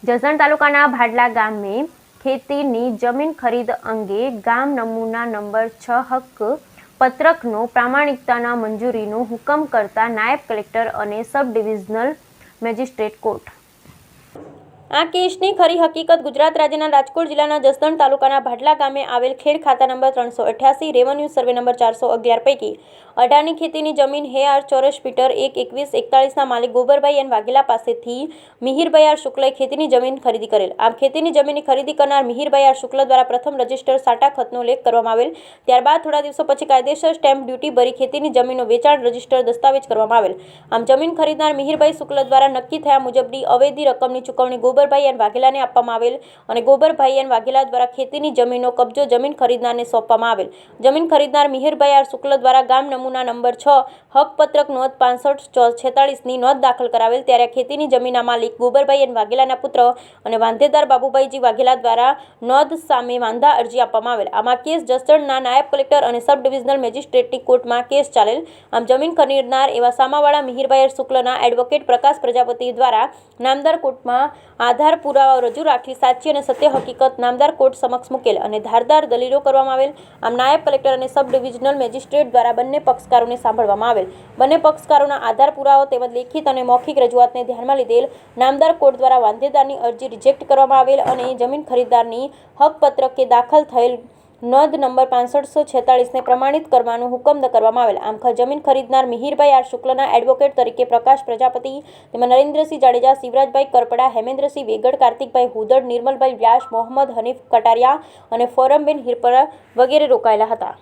જસદણ તાલુકાના ભાડલા ગામે ખેતીની જમીન ખરીદ અંગે ગામ નમૂના નંબર 6 હક પત્રકનો પ્રામાણિકતાના મંજૂરીનો હુકમ કરતા નાયબ કલેક્ટર અને સબ ડિવિઝનલ મેજિસ્ટ્રેટ કોર્ટ। આ કેસની ખરી હકીકત ગુજરાત રાજ્યના રાજકોટ જિલ્લાના જસદણ તાલુકાના ભાડલા ગામે આવેલ ખેડ ખાતા નંબર 388 રેવન્યુ સર્વે નંબર 411 પૈકી 18ની ખેતીની જમીન હેઆર ચોરસ મીટર 1-21-41ના માલિક ગોબરભાઈ એન વાઘેલા પાસેથી મિહિરભાઈ આર શુક્લએ ખેતીની જમીન ખરીદી કરેલ। આમ ખેતીની જમીનની ખરીદી કરનાર મિહિરભાઈ આર શુક્લ દ્વારા પ્રથમ રજિસ્ટર સાટા ખતનો લેખ કરવામાં આવેલ। ત્યારબાદ થોડા દિવસો પછી કાયદેસર સ્ટેમ્પ ડ્યુટી ભરી ખેતીની જમીનનો વેચાણ રજિસ્ટર દસ્તાવેજ કરવામાં આવેલ। આમ જમીન ખરીદનાર મિહિરભાઈ શુક્લ દ્વારા નક્કી થયા મુજબની અવેધી રકમની ચૂકવણી ગોબરભાઈ એન વાઘેલાને આપવામાં આવેલ અને ગોબરભાઈ એન વાઘેલા દ્વારા ખેતીની જમીનનો કબજો જમીન ખરીદનારને સોંપવામાં આવેલ। જમીન ખરીદનાર મિહિરભાઈ આર શુક્લ દ્વારા ગામ નમૂના નંબર 6 હક પત્રક નોંધ 6546ની નોંધ દાખલ કરાવેલ। ત્યારે ખેતીની જમીનના માલિક ગોબરભાઈ એન વાઘેલાના પુત્ર અને વાંધેદાર બાબુભાઈજી વાઘેલા દ્વારા નોંધ સામે વાંધા અરજી આપવામાં આવેલ। આમાં કેસ જસદણના નાયબ કલેક્ટર અને સબ ડિવિઝનલ મેજિસ્ટ્રેટની કોર્ટમાં કેસ ચાલેલ। આમ જમીન ખરીદનાર એવા સામાવાળા મિહિરભાઈ આર શુક્લના એડવોકેટ પ્રકાશ પ્રજાપતિ દ્વારા નામદાર કોર્ટમાં આધાર પુરાવા રજૂ રાખી સાચી અને સત્ય હકીકત નામદાર કોર્ટ સમક્ષ મૂકેલ અને ધારદાર દલીલો કરવામાં આવેલ। આમ નાયબ કલેક્ટર અને સબ ડિવિઝનલ મેજિસ્ટ્રેટ દ્વારા બંને પક્ષકારોને સાંભળવામાં આવેલ। બંને પક્ષકારોના આધાર પુરાવો તેમજ લેખિત અને મૌખિક રજૂઆતને ધ્યાનમાં લીધેલ નામદાર કોર્ટ દ્વારા વાંધેદારની અરજી રિજેક્ટ કરવામાં આવેલ અને જમીન ખરીદદારની હક પત્રકે દાખલ થયેલ નોંધ નંબર 6546ને પ્રમાણિત કરવાનો હુકમ કરવામાં આવેલ। આમ જમીન ખરીદનાર મિહિરભાઈ આર શુક્લના એડવોકેટ તરીકે પ્રકાશ પ્રજાપતિ તેમજ નરેન્દ્રસિંહ જાડેજા, શિવરાજભાઈ કરપડા, હેમેન્દ્રસિંહ વેગડ, કાર્તિકભાઈ હુદડ, નિર્મલભાઈ વ્યાસ, મોહમ્મદ હનીફ કટારિયા અને ફોરમબેન હિરપરા વગેરે રોકાયેલા હતા।